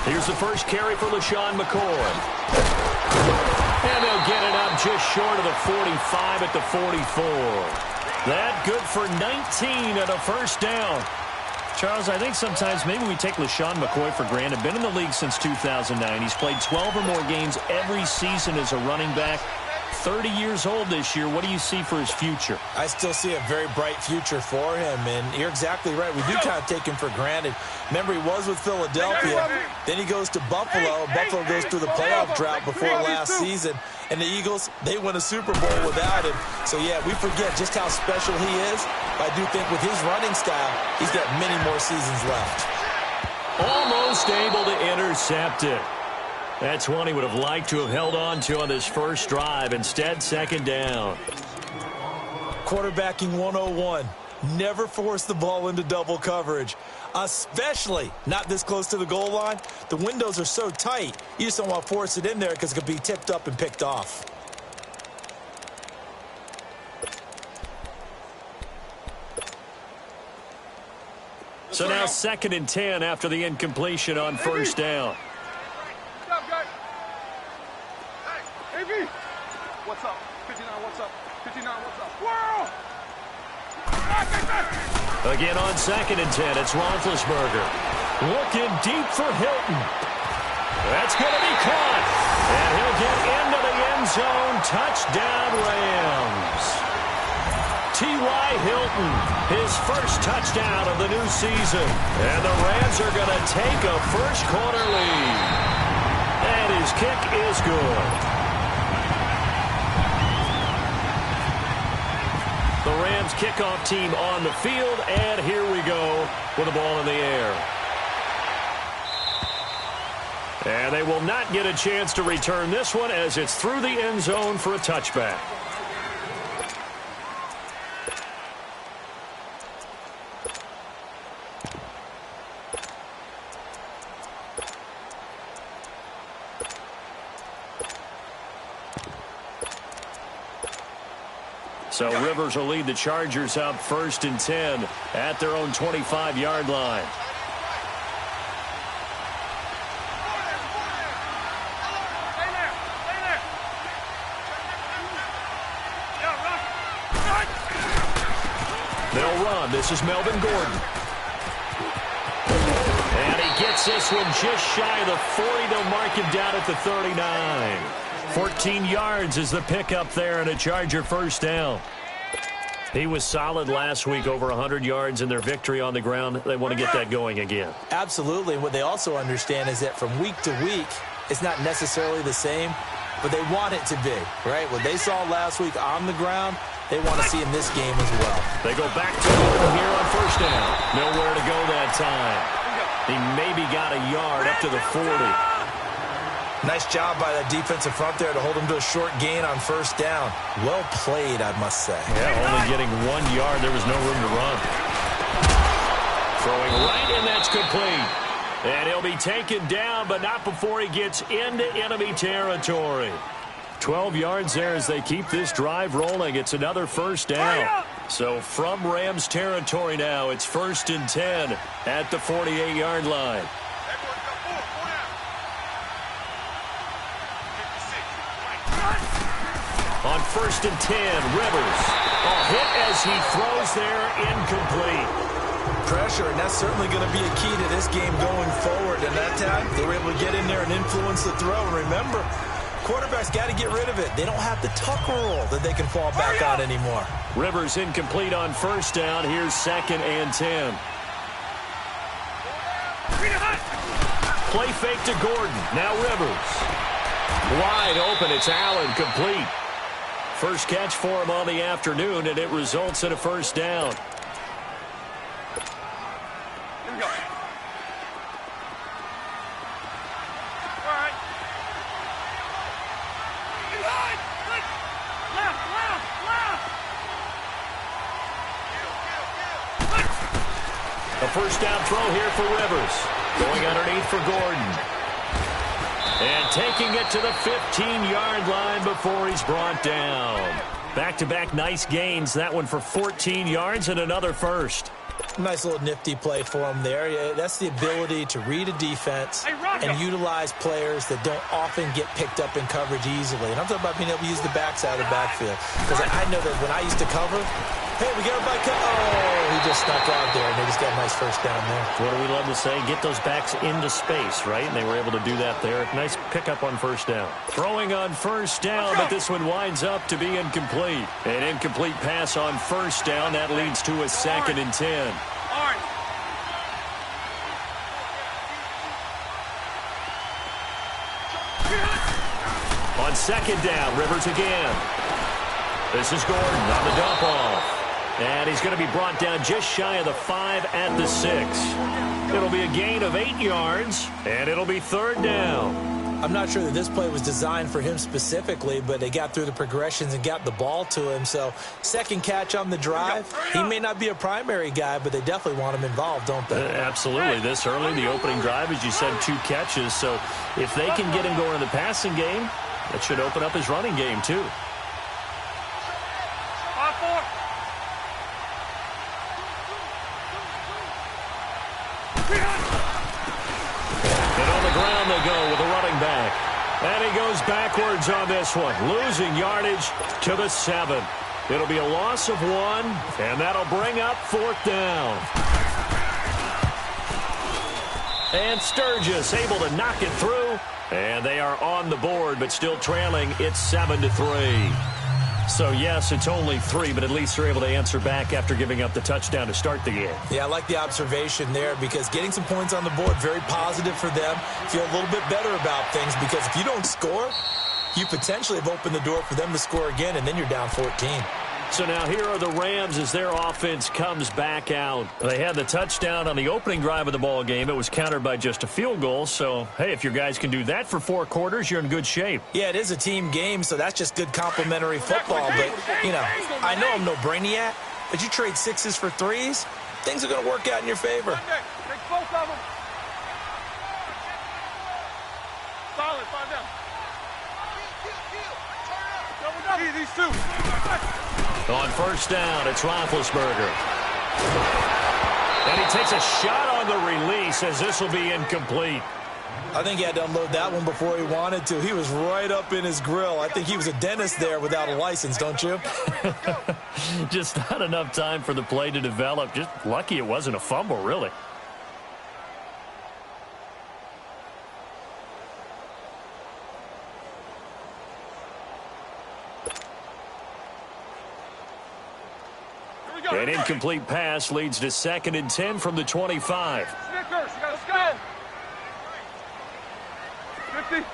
Here's the first carry for LaShawn McCoy. And they'll get it up just short of the 45 at the 44. That good for 19 and a first down. Charles, I think sometimes maybe we take LaShawn McCoy for granted. Been in the league since 2009. He's played 12 or more games every season as a running back. 30 years old this year. What do you see for his future? I still see a very bright future for him, and you're exactly right. We do kind of take him for granted. Remember, he was with Philadelphia. Then he goes to Buffalo. Buffalo goes through the playoff drought before last season. And the Eagles, they win a Super Bowl without him. So, yeah, we forget just how special he is. I do think with his running style, he's got many more seasons left. Almost able to intercept it. That's one he would have liked to have held on to on this first drive. Instead, second down. Quarterbacking 101. Never force the ball into double coverage, especially not this close to the goal line. The windows are so tight, you just don't want to force it in there because it could be tipped up and picked off. So now 2nd and 10 after the incompletion on first down. What's up? 59, what's up? 59, what's up? Again on 2nd and 10, it's Roethlisberger. Looking deep for Hilton. That's going to be caught. And he'll get into the end zone. Touchdown, Rams. T.Y. Hilton, his first touchdown of the new season. And the Rams are going to take a first quarter lead. And his kick is good. The Rams kickoff team on the field, and here we go with the ball in the air. And they will not get a chance to return this one as it's through the end zone for a touchback. So Rivers will lead the Chargers up 1st and 10 at their own 25-yard line. They'll run. This is Melvin Gordon. And he gets this one just shy of the 40. They'll mark him down at the 39. 14 yards is the pickup there and a Charger first down. He was solid last week, over 100 yards in their victory on the ground. They want to get that going again. Absolutely. And what they also understand is that from week to week, it's not necessarily the same, but they want it to be, right? What they saw last week on the ground, they want to see in this game as well. They go back to Gordon here on first down. Nowhere to go that time. He maybe got a yard up to the 40. Nice job by that defensive front there to hold him to a short gain on first down. Well played, I must say. Yeah, only getting 1 yard. There was no room to run. Throwing right, and that's complete. And he'll be taken down, but not before he gets into enemy territory. 12 yards there as they keep this drive rolling. It's another first down. So from Rams territory now, it's 1st and 10 at the 48-yard line. On 1st and 10, Rivers. A hit as he throws there, incomplete. Pressure, and that's certainly going to be a key to this game going forward. And that time, they were able to get in there and influence the throw. And remember, quarterbacks got to get rid of it. They don't have the tuck rule that they can fall back on anymore. Rivers incomplete on first down. Here's 2nd and 10. Play fake to Gordon. Now Rivers. Wide open. It's Allen, complete. First catch for him on the afternoon, and it results in a first down. Here we go. All right. Inside. Left. A first down throw here for Rivers. Going underneath for Gordon. And taking it to the 15-yard line before he's brought down. Back-to-back nice gains. That one for 14 yards and another first. Nice little nifty play for him there. Yeah, that's the ability to read a defense and utilize players that don't often get picked up in coverage easily. And I'm talking about being able to use the backside of the backfield. Because I know that when I used to cover, hey, we got a bike. Oh, he just snuck out there, and they just got a nice first down there. What do we love to say? Get those backs into space, right? And they were able to do that there. Nice pickup on first down. Throwing on first down, but this one winds up to be incomplete. An incomplete pass on first down. That leads to a 2nd and 10. On 2nd down, Rivers again. This is Gordon on the dump off. And he's going to be brought down just shy of the 5 at the 6. It'll be a gain of 8 yards, and it'll be 3rd down. I'm not sure that this play was designed for him specifically, but they got through the progressions and got the ball to him. So, second catch on the drive. He may not be a primary guy, but they definitely want him involved, don't they? Absolutely. This early, the opening drive, as you said, 2 catches. So, if they can get him going in the passing game, that should open up his running game, too. And on the ground they go with a running back. And he goes backwards on this one, losing yardage to the 7. It'll be a loss of 1, and that'll bring up 4th down. And Sturgis able to knock it through. And they are on the board, but still trailing. It's 7-3. So, yes, it's only 3, but at least they're able to answer back after giving up the touchdown to start the game. Yeah, I like the observation there because getting some points on the board, very positive for them. Feel a little bit better about things because if you don't score, you potentially have opened the door for them to score again, and then you're down 14. So now here are the Rams as their offense comes back out. They had the touchdown on the opening drive of the ball game. It was countered by just a field goal. So, hey, if your guys can do that for 4 quarters, you're in good shape. Yeah, it is a team game, so that's just good complimentary football. But, you know, I know I'm no brainiac, but you trade 6s for 3s, things are going to work out in your favor. Take both of them. Solid, 5 down. These 2. On first down, it's Roethlisberger. And he takes a shot on the release as this will be incomplete. I think he had to unload that one before he wanted to. He was right up in his grill. I think he was a dentist there without a license, don't you? Just not enough time for the play to develop. Just lucky it wasn't a fumble, really. An incomplete pass leads to 2nd and 10 from the 25. Snickers, you gotta go. 50.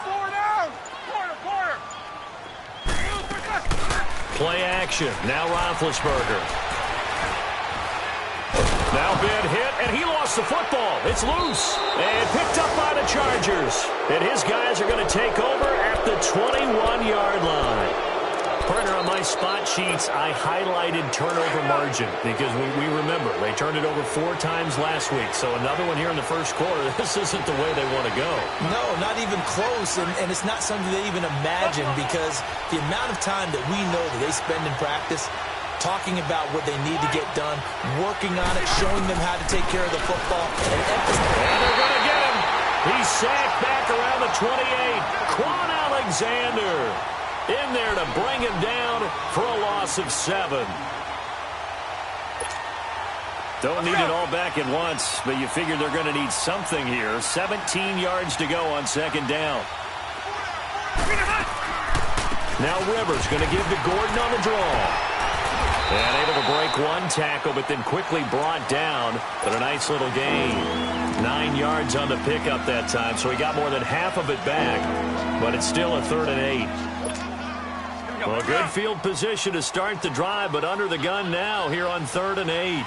Four down. Quarter. Play action. Now Rnfl. Now been hit, and he lost the football. It's loose and picked up by the Chargers. And his guys are going to take over at the 21-yard line. Partner, on my spot sheets, I highlighted turnover margin because we remember they turned it over 4 times last week. So another one here in the first quarter. This isn't the way they want to go. No, not even close, and it's not something they even imagine because the amount of time that we know that they spend in practice talking about what they need to get done, working on it, showing them how to take care of the football. And they're going to get him. He's sacked back around the 28. Quan Alexander in there to bring him down for a loss of 7. Don't need it all back at once, but you figure they're going to need something here. 17 yards to go on 2nd down. Now Rivers going to give to Gordon on the draw. And able to break 1 tackle, but then quickly brought down. But a nice little gain. 9 yards on the pickup that time, so he got more than half of it back. But it's still a 3rd and 8. Well, good field position to start the drive, but under the gun now here on 3rd and 8.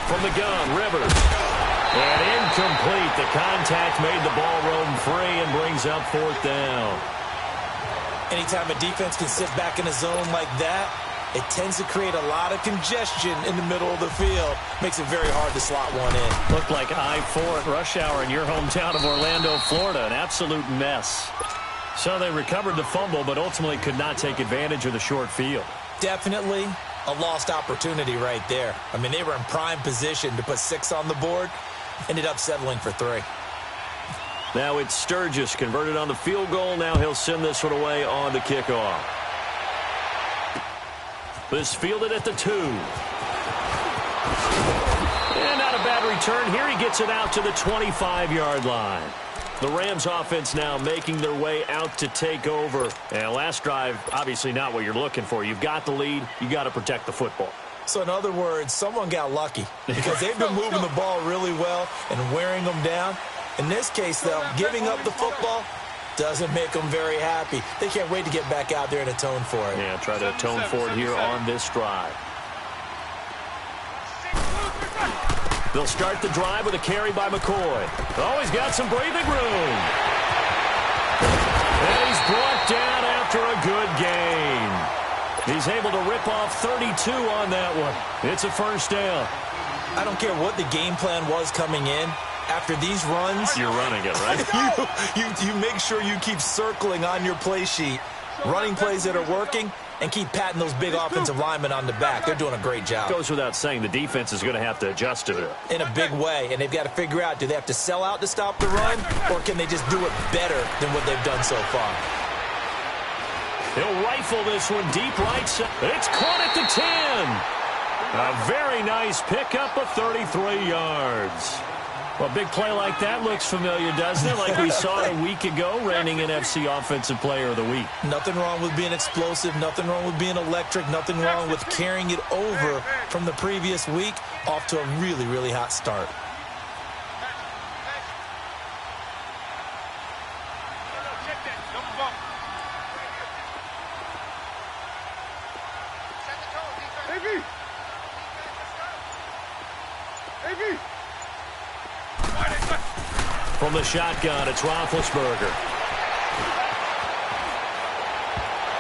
From the gun, Rivers. And incomplete. The contact made the ball roam free and brings up 4th down. Anytime a defense can sit back in a zone like that, it tends to create a lot of congestion in the middle of the field. Makes it very hard to slot one in. Looked like I-4 at rush hour in your hometown of Orlando, Florida. An absolute mess. So they recovered the fumble, but ultimately could not take advantage of the short field. Definitely a lost opportunity right there. I mean, they were in prime position to put 6 on the board. Ended up settling for 3. Now it's Sturgis converted on the field goal. Now he'll send this one away on the kickoff. This fielded at the 2. And not a bad return here. He gets it out to the 25-yard line. The Rams offense now making their way out to take over. And last drive, obviously not what you're looking for. You've got the lead. You got to protect the football. So in other words, someone got lucky because they've been moving the ball really well and wearing them down. In this case, though, giving up the football doesn't make them very happy. They can't wait to get back out there and atone for it. Yeah, try to atone for it here on this drive. They'll start the drive with a carry by McCoy. Oh, he's got some breathing room. And he's brought down after a good gain. He's able to rip off 32 on that one. It's a first down. I don't care what the game plan was coming in. After these runs, you're running it, right? you make sure you keep circling on your play sheet, running plays that are working, and keep patting those big offensive linemen on the back. They're doing a great job. Goes without saying the defense is going to have to adjust to it. In a big way, and they've got to figure out, do they have to sell out to stop the run, or can they just do it better than what they've done so far? He'll rifle this one deep right side. It's caught at the 10. A very nice pickup of 33 yards. Well, a big play like that looks familiar, doesn't it? Like we saw it a week ago, reigning NFC Offensive Player of the Week. Nothing wrong with being explosive. Nothing wrong with being electric. Nothing wrong with carrying it over from the previous week off to a really, really hot start. From the shotgun, it's Roethlisberger.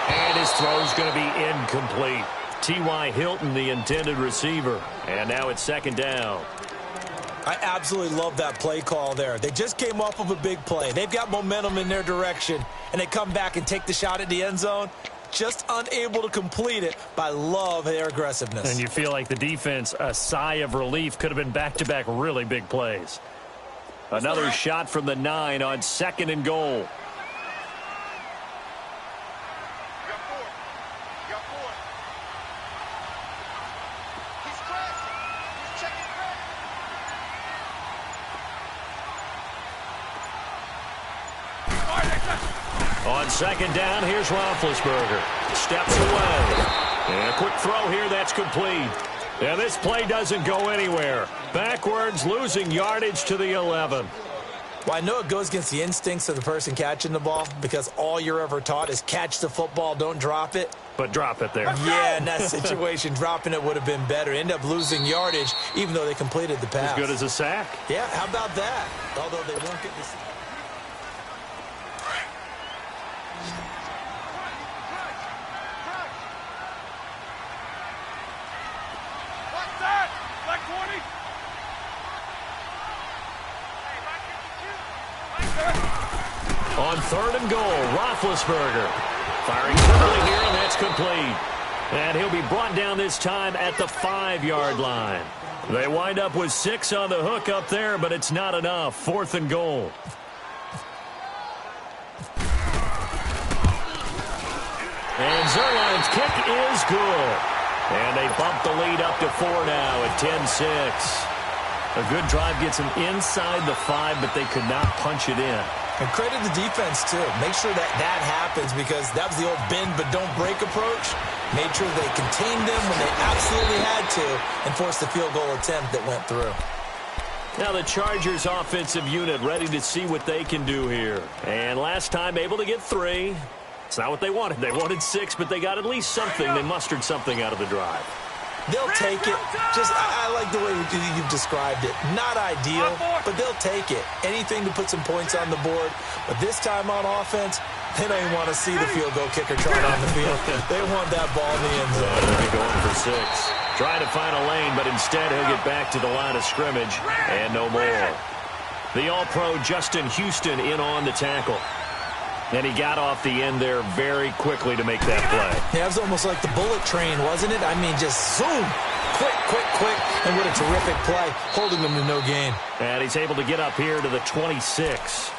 And his throw's going to be incomplete. T.Y. Hilton, the intended receiver. And now it's second down. I absolutely love that play call there. They just came off of a big play. They've got momentum in their direction, and they come back and take the shot at the end zone. Just unable to complete it, but I love their aggressiveness. And you feel like the defense, a sigh of relief, could have been back-to-back really big plays. Another shot from the 9 on second and goal. On second down, here's Roethlisberger. Steps away. And a quick throw here, that's complete. And this play doesn't go anywhere. Backwards, losing yardage to the 11. Well, I know it goes against the instincts of the person catching the ball because all you're ever taught is catch the football, don't drop it. But drop it there. Yeah, in that situation, dropping it would have been better. End up losing yardage, even though they completed the pass. As good as a sack. Yeah, how about that? Although they won't get this. On third and goal, Roethlisberger firing quickly here, and that's complete. And he'll be brought down this time at the 5-yard line. They wind up with 6 on the hook up there, but it's not enough. Fourth and goal. And Zerline's kick is good. And they bump the lead up to 4 now at 10-6. A good drive gets them inside the 5, but they could not punch it in. And credit the defense, too. Make sure that that happens because that was the old bend but don't break approach. Made sure they contained them when they absolutely had to and forced the field goal attempt that went through. Now the Chargers offensive unit ready to see what they can do here. And last time able to get 3. It's not what they wanted. They wanted 6, but they got at least something. They mustered something out of the drive. They'll take it. I like the way you've described it. Not ideal, but they'll take it. Anything to put some points on the board. But this time on offense, they don't even want to see the field goal kicker trying on the field. They want that ball in the end zone. They'll be going for 6. Trying to find a lane, but instead he'll get back to the line of scrimmage and no more. The All-Pro Justin Houston in on the tackle. And he got off the end there very quickly to make that play. Yeah, it was almost like the bullet train, wasn't it? I mean, just zoom. Quick, quick, quick. And what a terrific play, holding them to no gain. And he's able to get up here to the 26.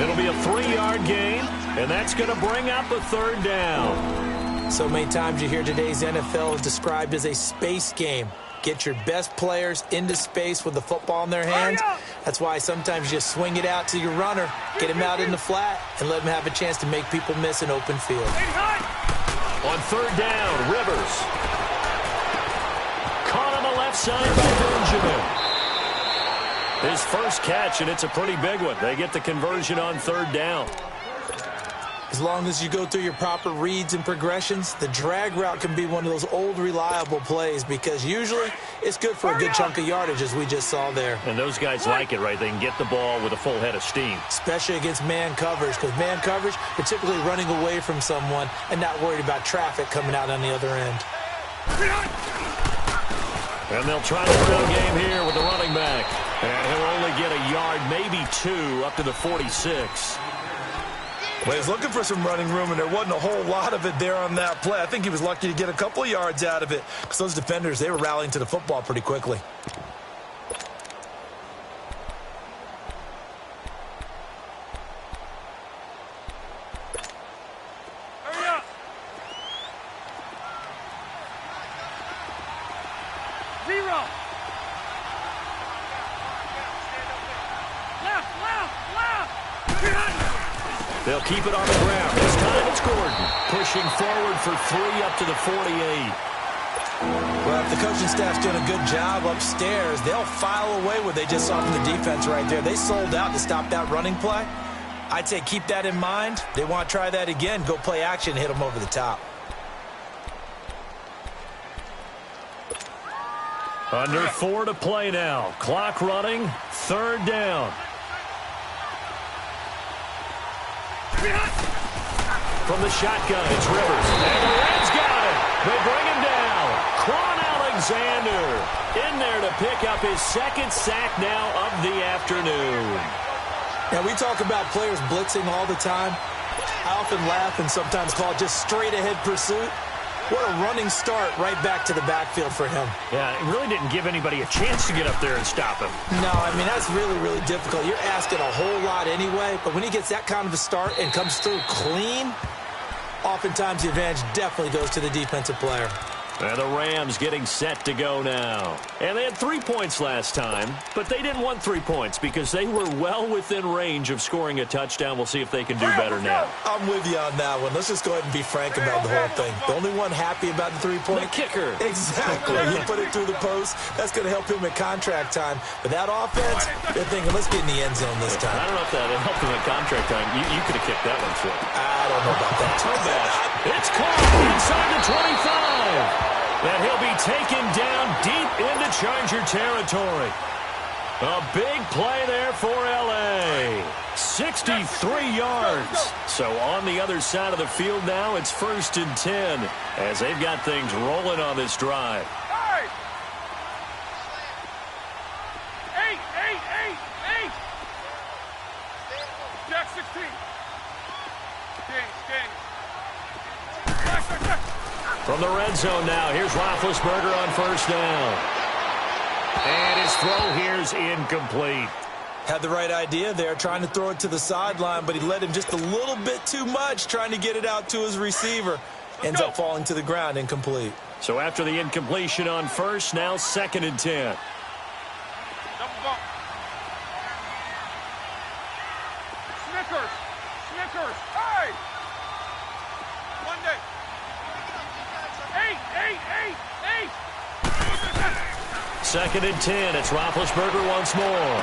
It'll be a 3-yard gain, and that's going to bring up a third down. So many times you hear today's NFL is described as a space game. Get your best players into space with the football in their hands. That's why sometimes you just swing it out to your runner, get him out in the flat, and let him have a chance to make people miss an open field. On third down, Rivers. Caught on the left side by Benjamin. His first catch, and it's a pretty big one. They get the conversion on third down. As long as you go through your proper reads and progressions, the drag route can be one of those old reliable plays because usually it's good for a good chunk of yardage, as we just saw there. And those guys like it, right? They can get the ball with a full head of steam. Especially against man coverage, because man coverage, you're typically running away from someone and not worried about traffic coming out on the other end. And they'll try the ground game here with the running back. And he'll only get a yard, maybe 2, up to the 46. Well, he was looking for some running room, and there wasn't a whole lot of it there on that play. I think he was lucky to get a couple of yards out of it because those defenders, they were rallying to the football pretty quickly. Hurry up. Zero. Left. They'll keep it on the ground. This time it's Gordon. Pushing forward for 3 up to the 48. Well, if the coaching staff's doing a good job upstairs, they'll file away what they just saw from the defense right there. They sold out to stop that running play. I'd say keep that in mind. They want to try that again. Go play action, hit them over the top. Under 4 to play now. Clock running. Third down. From the shotgun, it's Rivers. And the Reds got it. They bring him down. Quan Alexander in there to pick up his second sack now of the afternoon. Now, we talk about players blitzing all the time. I often laugh and sometimes call it just straight-ahead pursuit. What a running start right back to the backfield for him. Yeah, it really didn't give anybody a chance to get up there and stop him. No, I mean, that's really, really difficult. You're asking a whole lot anyway, but when he gets that kind of a start and comes through clean, oftentimes the advantage definitely goes to the defensive player. And the Rams getting set to go now. And they had 3 points last time, but they didn't want 3 points because they were well within range of scoring a touchdown. We'll see if they can do better now. I'm with you on that one. Let's just go ahead and be frank about the whole thing. The only one happy about the 3-point? The kicker. Exactly. He put it through the post. That's going to help him at contract time. But that offense, they're thinking, let's get in the end zone this time. I don't know if that helped him at contract time. You could have kicked that one short. I don't know about that. Toe bash. It's caught inside the 25. And he'll be taken down deep into Charger territory. A big play there for L.A. 63 yards. So on the other side of the field now, it's 1st and 10 as they've got things rolling on this drive. Hey! 8! Jack 16. King. From the red zone now, here's Roethlisberger on first down. And his throw here's incomplete. Had the right idea there, trying to throw it to the sideline, but he led him just a little bit too much, trying to get it out to his receiver. Ends up falling to the ground, incomplete. So after the incompletion on first, now 2nd and 10. Double bump. Snickers. Hey! Monday. 8. 2nd and 10. It's Roethlisberger once more.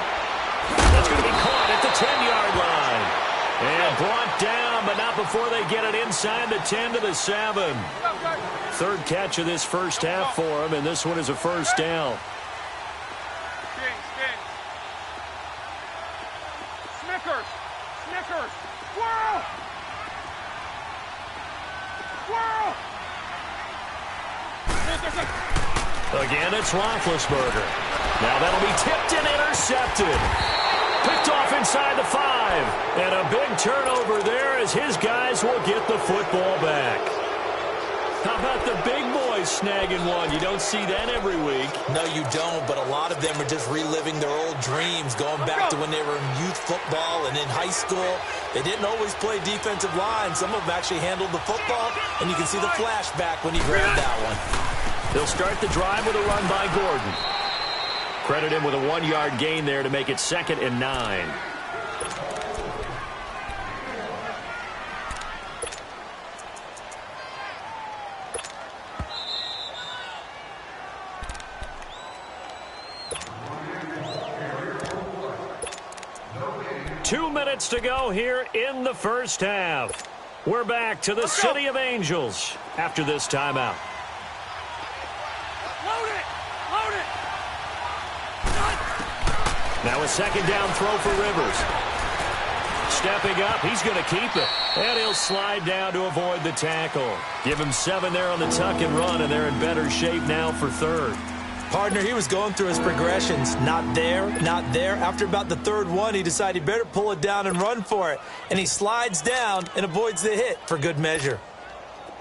That's going to be caught at the 10-yard line. And brought down, but not before they get it inside the 10 to the 7. Third catch of this first half for him, and this one is a first down. King. Snickers. Squirrel. Again, it's Roethlisberger. Now that'll be tipped and intercepted. Picked off inside the 5. And a big turnover there as as his guys will get the football back. How about the big boys snagging one? You don't see that every week. No, you don't, but a lot of them are just reliving their old dreams, going back to when they were in youth football and in high school. They didn't always play defensive line. Some of them actually handled the football, and you can see the flashback when he grabbed that one. They'll start the drive with a run by Gordon. Credit him with a 1-yard gain there to make it 2nd and 9. Two minutes to go here in the first half. We're back to the City of Angels after this timeout. Load it! Load it! Now a 2nd down throw for Rivers. Stepping up, he's going to keep it. And he'll slide down to avoid the tackle. Give him 7 there on the tuck and run, and they're in better shape now for 3rd. Partner, he was going through his progressions. Not there, not there. After about the 3rd one, he decided he better pull it down and run for it. And he slides down and avoids the hit for good measure.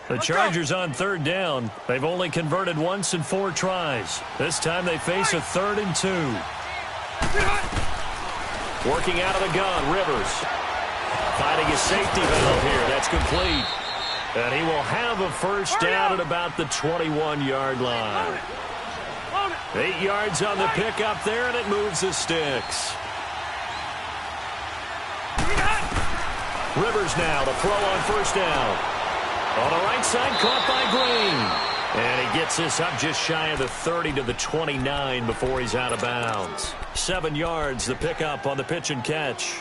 The Chargers on 3rd down. They've only converted once in 4 tries. This time they face a 3rd and 2. Working out of the gun, Rivers. Finding his safety valve here. That's complete. And he will have a first down at about the 21-yard line. 8 yards on the pickup there, and it moves the sticks. Rivers now to throw on first down. On the right side, caught by Green. And he gets this up just shy of the 30 to the 29 before he's out of bounds. 7 yards, the pickup on the pitch and catch.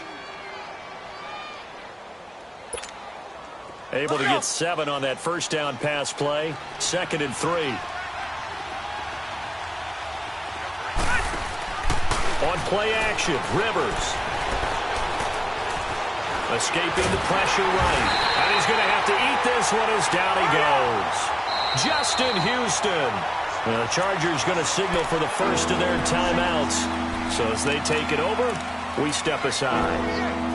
Able to get 7 on that first down pass play. 2nd and 3. On play action, Rivers. Escaping the pressure right. And he's going to have to eat this one as down he goes. Justin Houston. The Chargers going to signal for the first of their timeouts. So as they take it over, we step aside.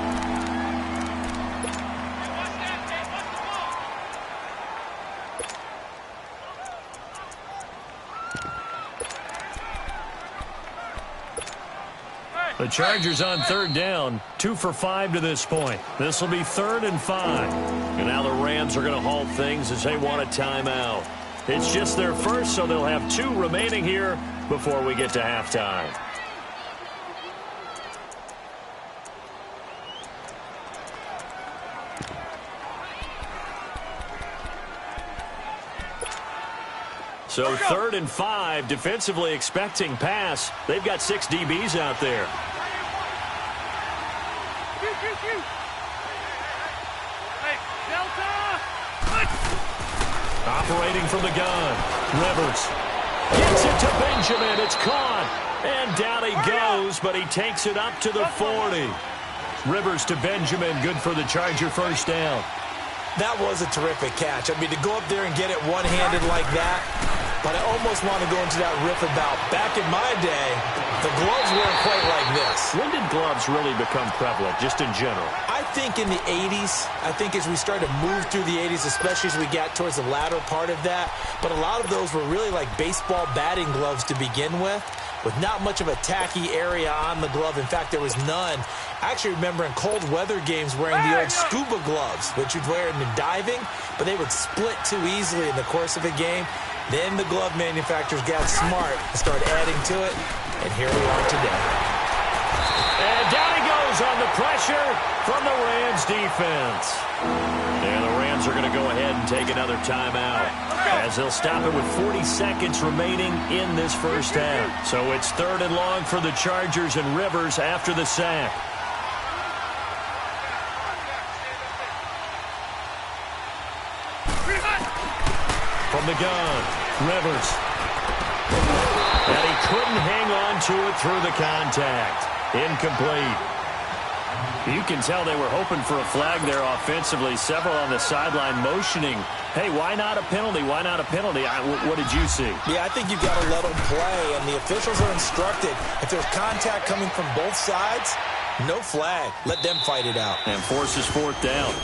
The Chargers on 3rd down, 2 for 5 to this point. This will be 3rd and 5. And now the Rams are going to halt things as they want a timeout. It's just their first, so they'll have 2 remaining here before we get to halftime. So 3rd and 5, defensively expecting pass. They've got 6 DBs out there. Operating from the gun. Rivers gets it to Benjamin. It's caught. And down he goes, but he takes it up to the 40. Rivers to Benjamin. Good for the Charger first down. That was a terrific catch. I mean, to go up there and get it one-handed like that, but I almost want to go into that riff about back in my day, the gloves weren't quite like this. When did gloves really become prevalent, just in general? I think in the 80s. I think as we started to move through the 80s, especially as we got towards the latter part of that. But a lot of those were really like baseball batting gloves to begin with not much of a tacky area on the glove. In fact, there was none. I actually remember in cold weather games wearing the old scuba gloves, which you'd wear in diving, but they would split too easily in the course of a game. Then the glove manufacturers got smart and started adding to it, and here we are today. And down he goes on the pressure from the Rams defense. And the Rams are going to go ahead and take another timeout as they'll stop it with 40 seconds remaining in this first half. So it's 3rd and long for the Chargers and Rivers after the sack. From the gun, Rivers. And he couldn't hang on to it through the contact. Incomplete. You can tell they were hoping for a flag there offensively. Several on the sideline motioning, hey, why not a penalty? Why not a penalty? What did you see? Yeah, I think you've got to let them play, and the officials are instructed. If there's contact coming from both sides, no flag. Let them fight it out. And forces 4th down.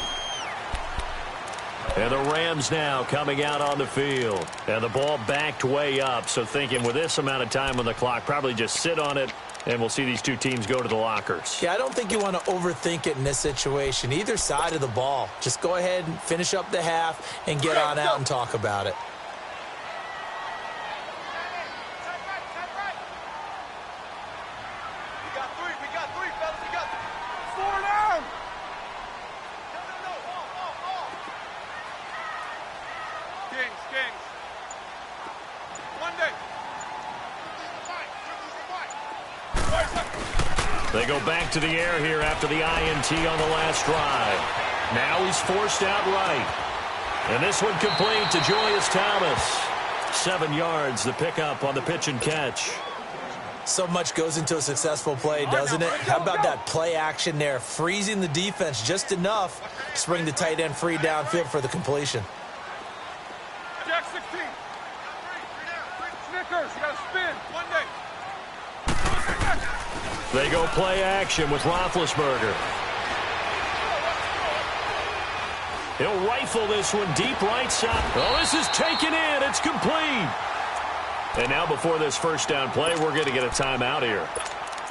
And the Rams now coming out on the field. And the ball backed way up. So thinking with this amount of time on the clock, probably just sit on it, and we'll see these two teams go to the lockers. Yeah, I don't think you want to overthink it in this situation. Either side of the ball. Just go ahead and finish up the half and get on out and talk about it. They go back to the air here after the INT on the last drive. Now he's forced out right. And this one complete to Julius Thomas. 7 yards, the pickup on the pitch and catch. So much goes into a successful play, doesn't it? How about that play action there? Freezing the defense just enough to bring the tight end free downfield for the completion. Jack 16. Snickers, you got to spin. One day. They go play action with Roethlisberger. He'll rifle this one deep right side. Oh, this is taken in. It's complete. And now before this first down play, we're going to get a timeout here,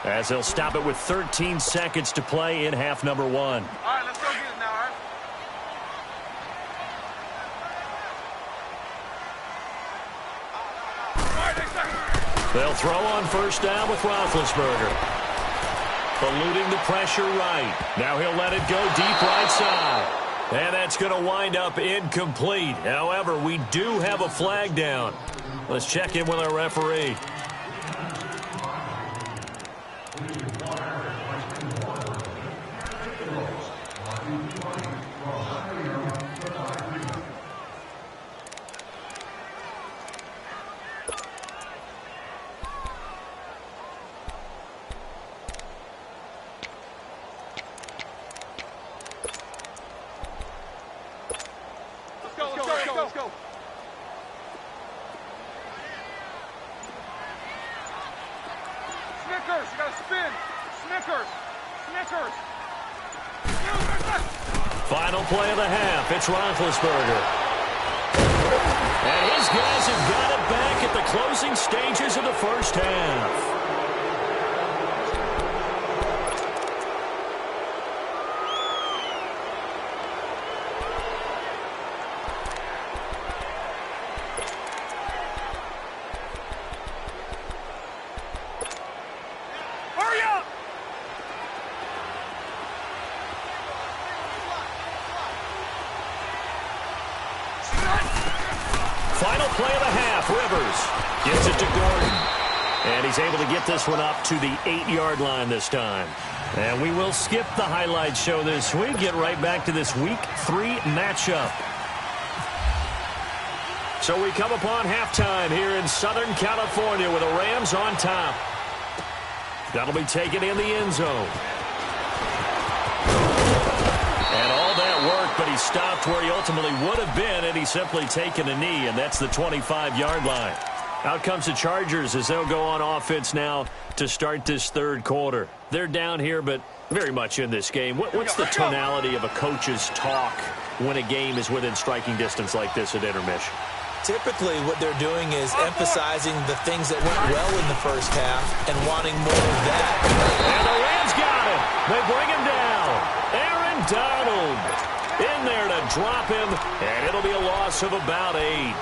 as they'll stop it with 13 seconds to play in half number 1. All right, let's go get it now, all right? They'll throw on first down with Roethlisberger. Eluding the pressure right. Now he'll let it go deep right side. And that's going to wind up incomplete. However, we do have a flag down. Let's check in with our referee. Let's go. Snickers, you got to spin. Snickers. Final play of the half. It's Rnfl. And his guys have got it back at the closing stages of the first half. Final play of the half. Rivers gives it to Gordon. And he's able to get this one up to the 8-yard line this time. And we will skip the highlight show this week. Get right back to this Week 3 matchup. So we come upon halftime here in Southern California with the Rams on top. That'll be taken in the end zone. And all that work, but he stopped where he ultimately would have been, and he's simply taken a knee, and that's the 25-yard line. Out comes the Chargers as they'll go on offense now to start this third quarter. They're down here, but very much in this game. What's the tonality of a coach's talk when a game is within striking distance like this at intermission? Typically, what they're doing is emphasizing the things that went well in the first half and wanting more of that. And the Rams got him. They bring him down. Aaron Donald in there to drop him, and it'll be a loss of about 8.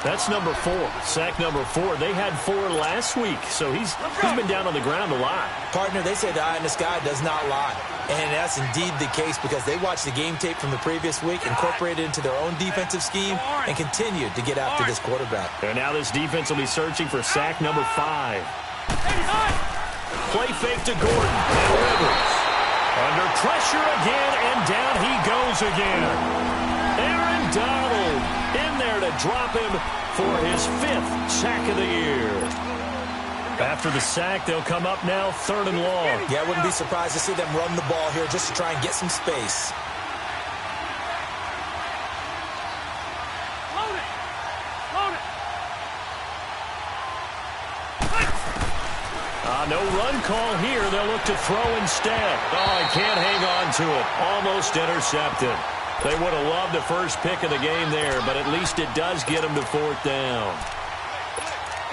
That's number 4. Sack number 4. They had 4 last week, so he's been down on the ground a lot. Partner, they say the eye in the sky does not lie. And that's indeed the case because they watched the game tape from the previous week, incorporated it into their own defensive scheme, and continued to get after this quarterback. And now this defense will be searching for sack number 5. Play fake to Gordon and Rivers. Under pressure again, and down he goes again. Aaron Donald in there to drop him for his 5th sack of the year. After the sack, they'll come up now 3rd and long. Yeah, I wouldn't be surprised to see them run the ball here just to try and get some space. No run call here. They'll look to throw instead. Oh, I can't hang on to it. Almost intercepted. They would have loved the first pick of the game there, but at least it does get them to 4th down.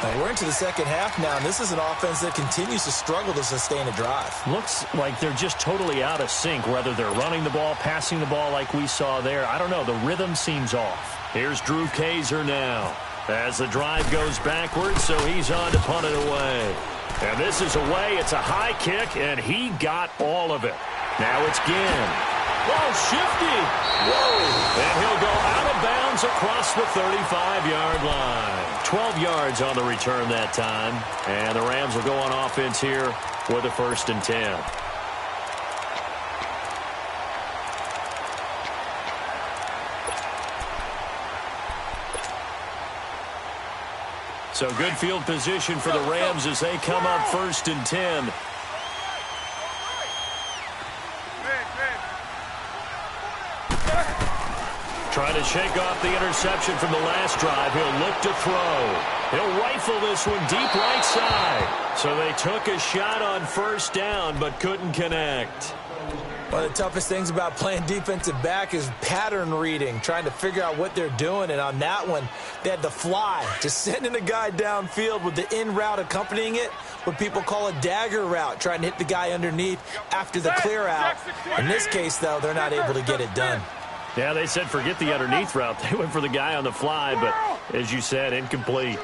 Now we're into the second half now, and this is an offense that continues to struggle to sustain a drive. Looks like they're just totally out of sync, whether they're running the ball, passing the ball like we saw there. I don't know. The rhythm seems off. Here's Drew Kaiser now as the drive goes backwards, so he's on to punt it away. And this is away. It's a high kick, and he got all of it. Now it's Ginn. Oh, shifty. Whoa. And he'll go out of bounds across the 35-yard line. 12 yards on the return that time. And the Rams will go on offense here with a 1st and 10. So good field position for the Rams as they come up 1st and 10. Trying to shake off the interception from the last drive. He'll look to throw. He'll rifle this one deep right side. So they took a shot on 1st down but couldn't connect. One of the toughest things about playing defensive back is pattern reading, trying to figure out what they're doing. And on that one, they had to fly, just sending a guy downfield with the in route accompanying it, what people call a dagger route, trying to hit the guy underneath after the clear out. In this case, though, they're not able to get it done. Yeah, they said forget the underneath route. They went for the guy on the fly, but as you said, incomplete. 8.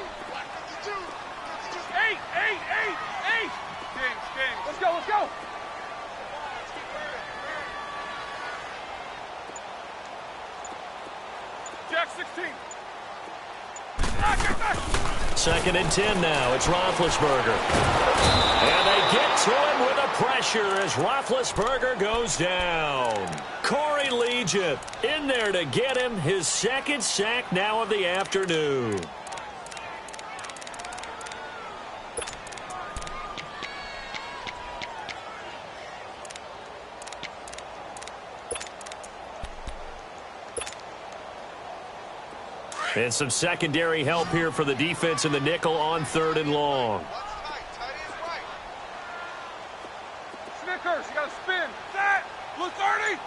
Let's go. Jack 16. 2nd and 10 now. It's Roethlisberger. And they get to him with a pressure as Roethlisberger goes down. Corey Legion in there to get him his 2nd sack now of the afternoon. And some secondary help here for the defense in the nickel on 3rd and long. Snickers, you got to spin. Set. Blue 30.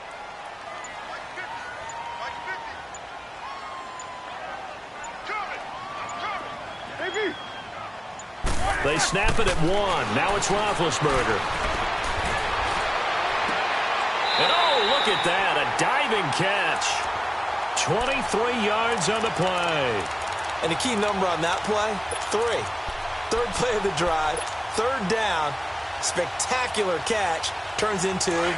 They snap it at 1. Now it's Roethlisberger. And oh, look at that. A diving catch. 23 yards on the play. And the key number on that play, 3. 3rd play of the drive, 3rd down, spectacular catch, turns into a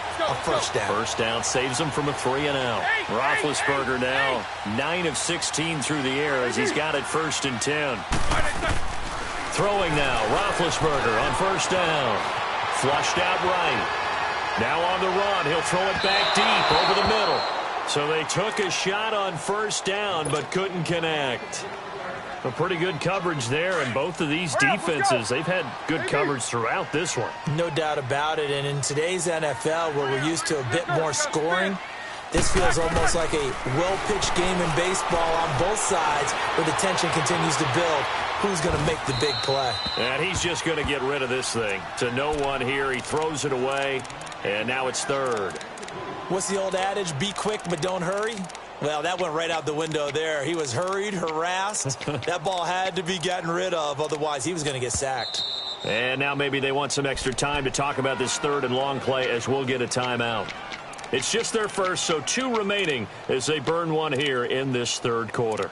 1st down. 1st down saves him from a 3-and-out. Roethlisberger now 9 of 16 through the air as he's got it 1st and 10. Throwing now, Roethlisberger on 1st down. Flushed out right. Now on the run, he'll throw it back deep over the middle. So they took a shot on 1st down but couldn't connect. A pretty good coverage there, and both of these defenses, they've had good coverage throughout this one. No doubt about it, and in today's NFL where we're used to a bit more scoring, this feels almost like a well-pitched game in baseball on both sides where the tension continues to build. Who's going to make the big play? And he's just going to get rid of this thing. To no one here, he throws it away, and now it's 3rd. What's the old adage, be quick but don't hurry? Well, that went right out the window there. He was hurried, harassed. That ball had to be gotten rid of, otherwise he was going to get sacked. And now maybe they want some extra time to talk about this 3rd and long play as we'll get a timeout. It's just their first, so 2 remaining as they burn one here in this 3rd quarter.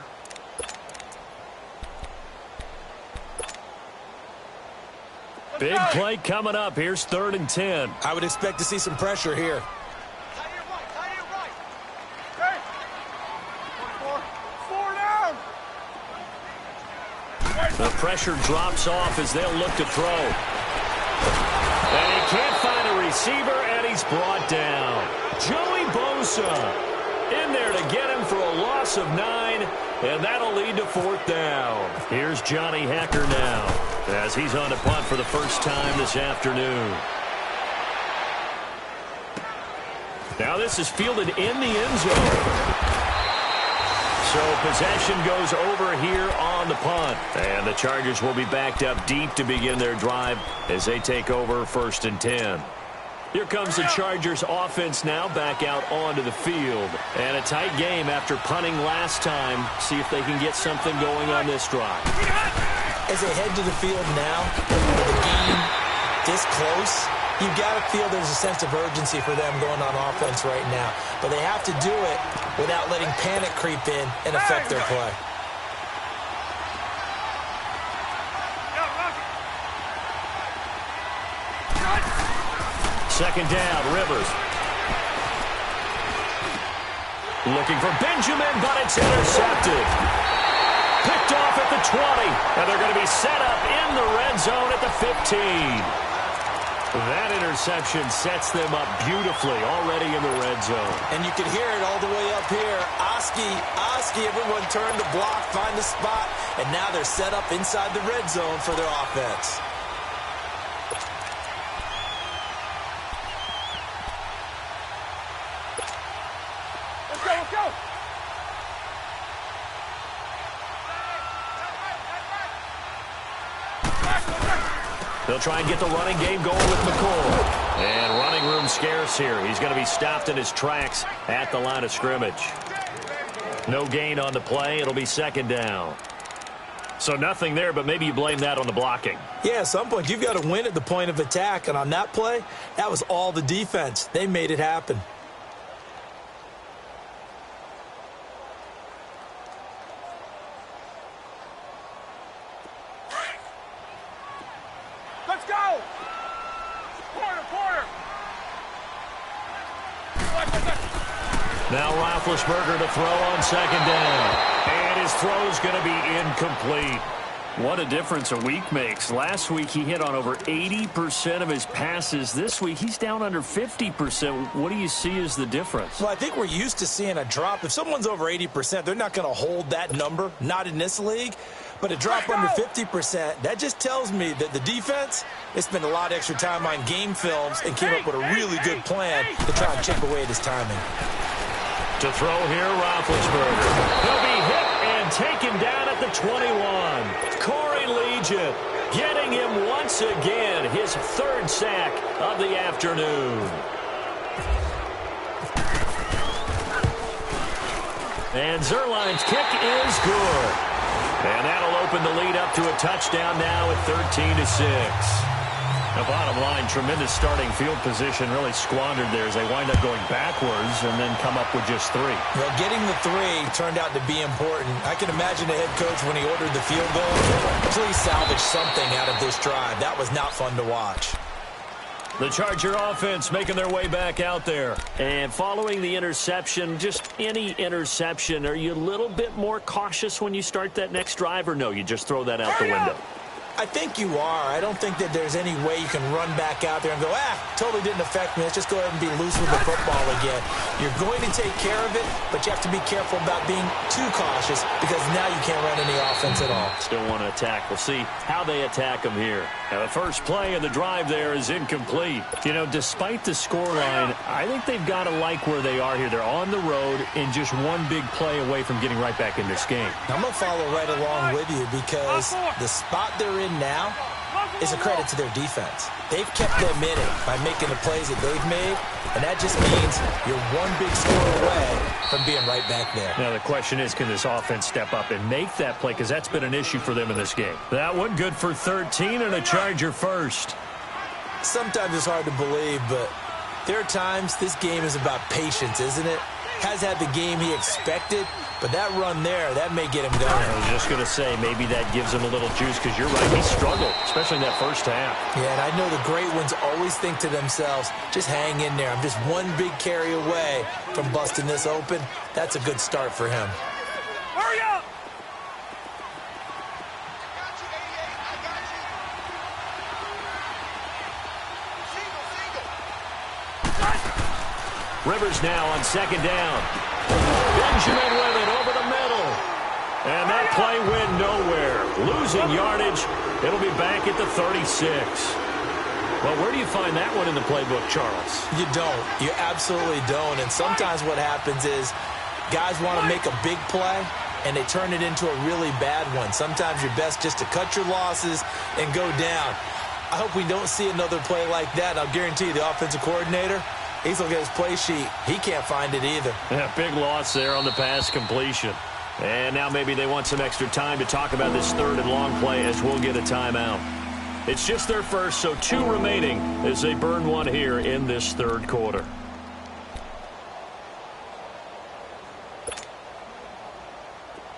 Big play coming up. Here's 3rd and 10. I would expect to see some pressure here. The pressure drops off as they'll look to throw. And he can't find a receiver, and he's brought down. Joey Bosa in there to get him for a loss of 9, and that'll lead to 4th down. Here's Johnny Hecker now as he's on to punt for the first time this afternoon. Now this is fielded in the end zone. So possession goes over here on the punt. And the Chargers will be backed up deep to begin their drive as they take over 1st and 10. Here comes the Chargers offense now back out onto the field. And a tight game after punting last time. See if they can get something going on this drive. As they head to the field now, with the game this close, you've got to feel there's a sense of urgency for them going on offense right now. But they have to do it without letting panic creep in and affect their play. Second down, Rivers. Looking for Benjamin, but it's intercepted. Picked off at the 20, and they're going to be set up in the red zone at the 15. That interception sets them up beautifully already in the red zone. And you can hear it all the way up here. Oski, everyone turned to block, find the spot, and now they're set up inside the red zone for their offense. Let's go. They'll try and get the running game going with McCoy. And running room scarce here. He's going to be stopped in his tracks at the line of scrimmage. No gain on the play. It'll be second down. So nothing there, but maybe you blame that on the blocking. Yeah, at some point, you've got to win at the point of attack. And on that play, that was all the defense. They made it happen. Let's go! Corner! Now Roethlisberger to throw on second down. And his throw's going to be incomplete. What a difference a week makes. Last week he hit on over 80% of his passes. This week he's down under 50%. What do you see as the difference? Well, I think we're used to seeing a drop. If someone's over 80%, they're not going to hold that number, not in this league. But a drop under 50%, that just tells me that the defense, they spent a lot of extra time on game films and came up with a really good plan to try and chip away at his timing. To throw here, Rnfl. He'll be hit and taken down at the 21. Corey Legion getting him once again, his third sack of the afternoon. And Zerline's kick is good. And that'll open the lead up to a touchdown now at 13-6. The bottom line, tremendous starting field position, really squandered there as they wind up going backwards and then come up with just 3. Well, getting the 3 turned out to be important. I can imagine the head coach when he ordered the field goal, please salvage something out of this drive. That was not fun to watch. The Charger offense making their way back out there. And following the interception, just any interception, are you a little bit more cautious when you start that next drive, or no, you just throw that out the window? I think you are. I don't think that there's any way you can run back out there and go, totally didn't affect me. Let's just go ahead and be loose with the football again. You're going to take care of it, but you have to be careful about being too cautious because now you can't run any offense at all. Still want to attack. We'll see how they attack them here. Now, the first play of the drive there is incomplete. You know, despite the scoreline, I think they've got to like where they are here. They're on the road and just one big play away from getting right back in this game. I'm going to follow right along with you because the spot they're in now is a credit to their defense. They've kept them in it by making the plays that they've made, and that just means you're one big score away from being right back there. Now the question is, can this offense step up and make that play? Because that's been an issue for them in this game. That one good for 13 and a Charger first. Sometimes it's hard to believe, but there are times this game is about patience, isn't it? Has had the game he expected, but that run there, that may get him going. I was just going to say, maybe that gives him a little juice, because you're right, he struggled, especially in that first half. Yeah, and I know the great ones always think to themselves, just hang in there. I'm just one big carry away from busting this open. That's a good start for him. Hurry up! Rivers now on second down. Benjamin with it over the middle. And that play went nowhere. Losing yardage. It'll be back at the 36. Well, where do you find that one in the playbook, Charles? You don't. You absolutely don't. And sometimes what happens is guys want to make a big play, and they turn it into a really bad one. Sometimes you're best just to cut your losses and go down. I hope we don't see another play like that. I'll guarantee you the offensive coordinator, he's looking at his play sheet. He can't find it either. Yeah, big loss there on the pass completion. And now maybe they want some extra time to talk about this third and long play as we'll get a timeout. It's just their first, so 2 remaining as they burn one here in this third quarter.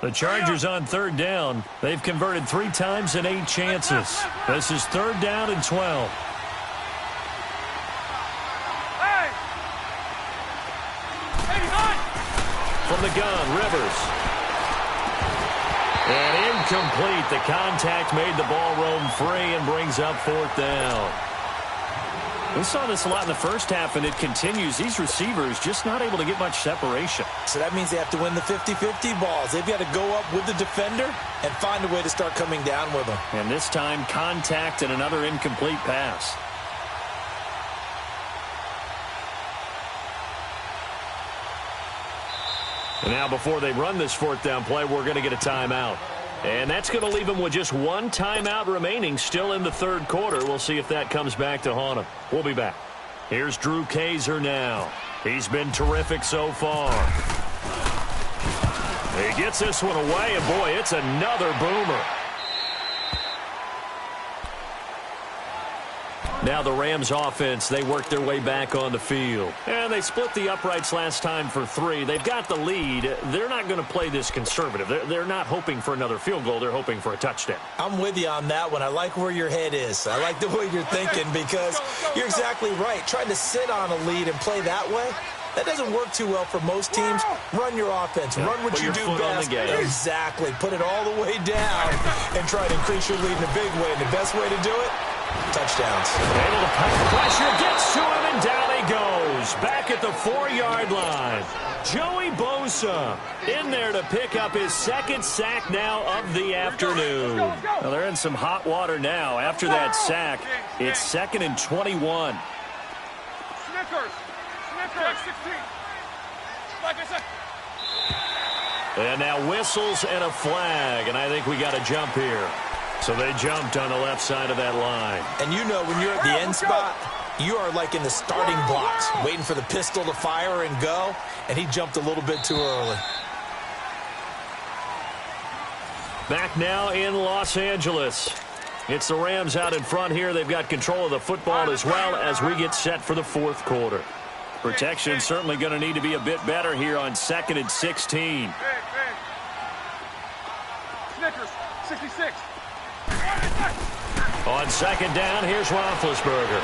The Chargers on third down. They've converted 3 times in 8 chances. This is 3rd down and 12. From the gun, Rivers. And incomplete. The contact made the ball roam free and brings up 4th down. We saw this a lot in the first half, and it continues. These receivers just not able to get much separation. So that means they have to win the 50-50 balls. They've got to go up with the defender and find a way to start coming down with them. And this time, contact and another incomplete pass. And now before they run this 4th down play, we're going to get a timeout. And that's going to leave them with just 1 timeout remaining still in the third quarter. We'll see if that comes back to haunt them. We'll be back. Here's Drew Kaiser now. He's been terrific so far. He gets this one away, and boy, it's another boomer. Now the Rams offense, they work their way back on the field. And they split the uprights last time for 3. They've got the lead. They're not going to play this conservative. They're not hoping for another field goal. They're hoping for a touchdown. I'm with you on that one. I like where your head is. I like the way you're thinking because you're exactly right. Trying to sit on a lead and play that way, that doesn't work too well for most teams. Run your offense. Run what you do best. Exactly. Put it all the way down and try to increase your lead in a big way. And the best way to do it, touchdowns. Able to pack pressure, gets to him, and down he goes. Back at the 4-yard line. Joey Bosa in there to pick up his 2nd sack now of the afternoon. Well, they're in some hot water now. After that sack, it's 2nd and 21. Snickers, 16. Like I said. And now whistles and a flag, and I think we got a jump here. So they jumped on the left side of that line. And you know when you're at the end spot, you are like in the starting blocks, waiting for the pistol to fire and go, and he jumped a little bit too early. Back now in Los Angeles. It's the Rams out in front here. They've got control of the football as well as we get set for the 4th quarter. Protection certainly going to need to be a bit better here on 2nd and 16. Snickers, 66. On 2nd down, here's Roethlisberger.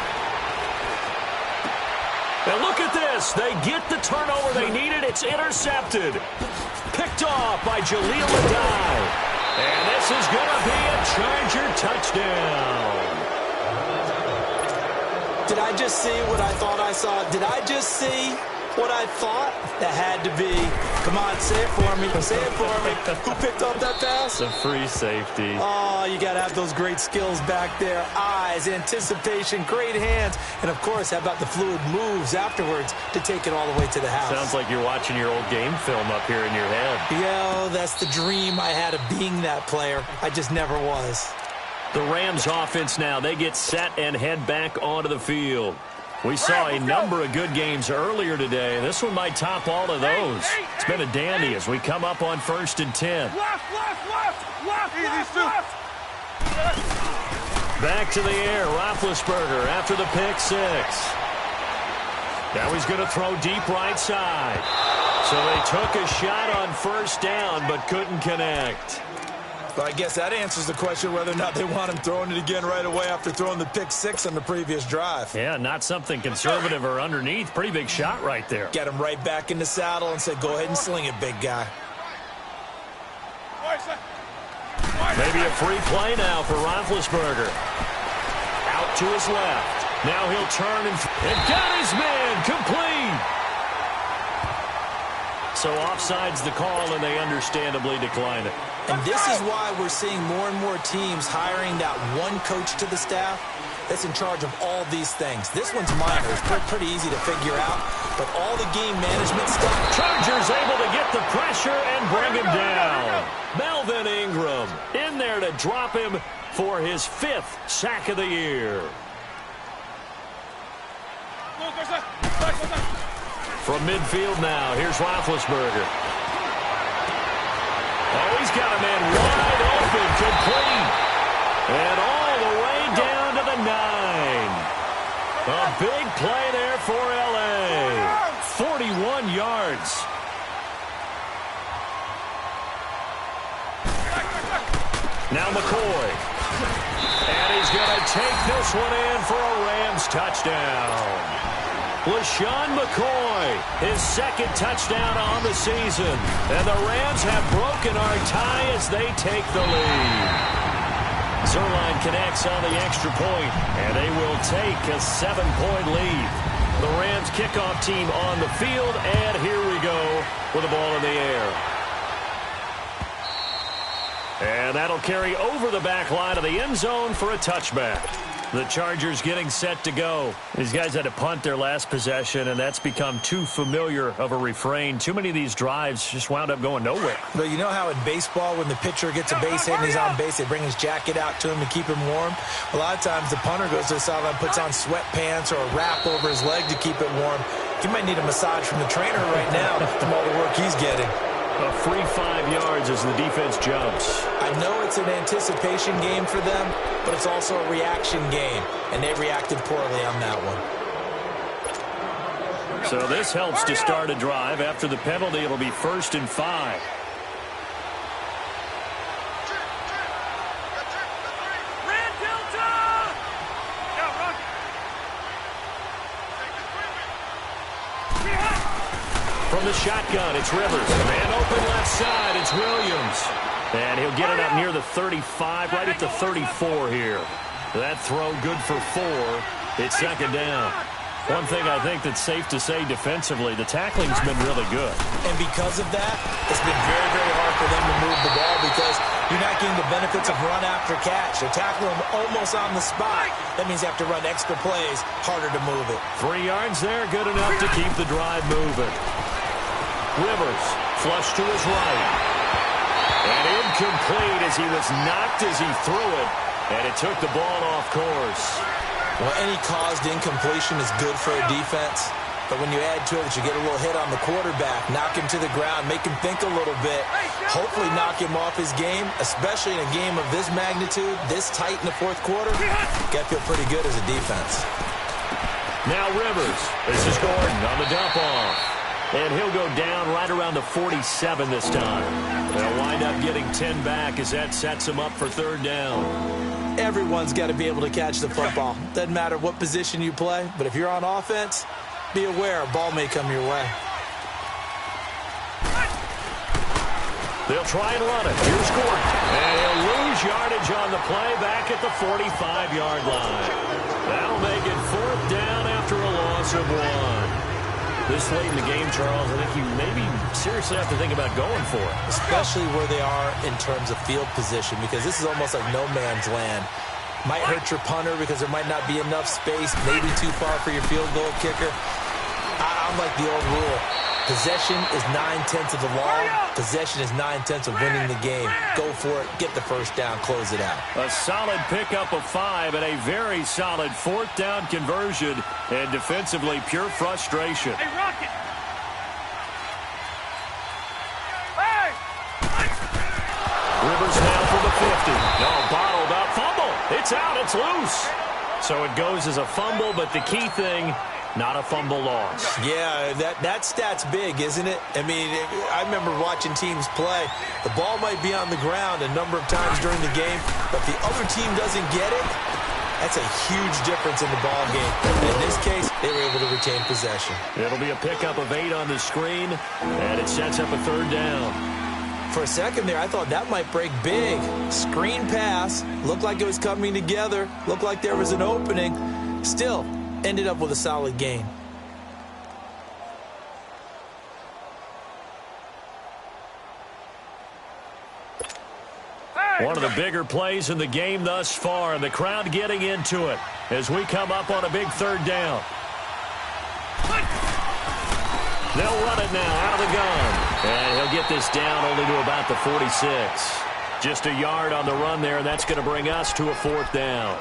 And look at this. They get the turnover they needed. It's intercepted. Picked off by Jaleel Adai. And this is going to be a Charger touchdown. Did I just see what I thought I saw? Did I just see what I thought? That had to be. Come on, say it for me. Say it for me. Who picked up that pass? It's a free safety. Oh, you got to have those great skills back there. Eyes, anticipation, great hands. And, of course, how about the fluid moves afterwards to take it all the way to the house? Sounds like you're watching your old game film up here in your head. Yo, that's the dream I had of being that player. I just never was. The Rams offense now, they get set and head back onto the field. We saw a number of good games earlier today. This one might top all of those. It's been a dandy as we come up on 1st and 10. Left. Back to the air, Roethlisberger after the pick 6. Now he's going to throw deep right side. So they took a shot on 1st down but couldn't connect. Well, I guess that answers the question whether or not they want him throwing it again right away after throwing the pick 6 on the previous drive. Yeah, not something conservative or underneath. Pretty big shot right there. Get him right back in the saddle and say, go ahead and sling it, big guy. Maybe a free play now for Roethlisberger. Out to his left. Now he'll turn and got his man complete. So offside's the call, and they understandably decline it. And this is why we're seeing more and more teams hiring that one coach to the staff that's in charge of all these things. This one's minor. It's pretty easy to figure out. But all the game management stuff. Chargers able to get the pressure and bring him down. Melvin Ingram in there to drop him for his 5th sack of the year. From midfield now, here's Roethlisberger. Oh, he's got a man wide open, complete. And all the way down to the 9. A big play there for L.A. 41 yards. Now McCoy. And he's going to take this one in for a Rams touchdown. LaShawn McCoy, his 2nd touchdown on the season. And the Rams have broken our tie as they take the lead. Zerline connects on the extra point, and they will take a 7-point lead. The Rams kickoff team on the field, and here we go with the ball in the air. And that'll carry over the back line of the end zone for a touchback. The Chargers getting set to go. These guys had to punt their last possession, and that's become too familiar of a refrain. Too many of these drives just wound up going nowhere. But you know how in baseball, when the pitcher gets a base hit and he's on base, they bring his jacket out to him to keep him warm? A lot of times the punter goes to the sideline, puts on sweatpants or a wrap over his leg to keep it warm. He might need a massage from the trainer right now from all the work he's getting. A free 5 yards as the defense jumps. I know it's an anticipation game for them, but it's also a reaction game, and they reacted poorly on that one. So this helps to start a drive. After the penalty, it'll be 1st and 5. From the shotgun, it's Rivers. Man open left side, it's Williams. And he'll get it up near the 35, right at the 34 here. That throw good for 4. It's 2nd down. One thing I think that's safe to say defensively, the tackling's been really good. And because of that, it's been very, very hard for them to move the ball because you're not getting the benefits of run after catch. They're tackling them almost on the spot. That means you have to run extra plays, harder to move it. 3 yards there, good enough to keep the drive moving. Rivers, flush to his right. And incomplete as he was knocked as he threw it. And it took the ball off course. Well, any caused incompletion is good for a defense. But when you add to it that you get a little hit on the quarterback, knock him to the ground, make him think a little bit, hopefully knock him off his game, especially in a game of this magnitude, this tight in the 4th quarter, you got to feel pretty good as a defense. Now Rivers. This is Gordon on the dump off. And he'll go down right around the 47 this time. They'll wind up getting 10 back as that sets him up for 3rd down. Everyone's got to be able to catch the football. Doesn't matter what position you play, but if you're on offense, be aware a ball may come your way. They'll try and run it. Here's Gordon. And he'll lose yardage on the play back at the 45-yard line. That'll make it 4th down after a loss of 1. This late in the game, Charles, I think you maybe seriously have to think about going for it. Especially where they are in terms of field position, because this is almost like no man's land. Might hurt your punter because there might not be enough space, maybe too far for your field goal kicker. I'm like the old rule. Possession is 9/10 of the law. Possession is 9/10 of winning the game. Go for it. Get the 1st down. Close it out. A solid pickup of 5 and a very solid 4th down conversion. And defensively, pure frustration. Hey, Rocket! Hey! Rivers now for the 50. No, bottled up. Fumble. It's out. It's loose. So it goes as a fumble, but the key thing, not a fumble loss. Yeah, that stat's big, isn't it? I mean, I remember watching teams play. The ball might be on the ground a number of times during the game, but if the other team doesn't get it, that's a huge difference in the ball game. In this case, they were able to retain possession. It'll be a pickup of 8 on the screen, and it sets up a 3rd down. For a second there, I thought that might break big. Screen pass. Looked like it was coming together. Looked like there was an opening. Still, ended up with a solid gain. One of the bigger plays in the game thus far, and the crowd getting into it as we come up on a big 3rd down. They'll run it now out of the gun. And he'll get this down only to about the 46. Just a yard on the run there, and that's going to bring us to a 4th down.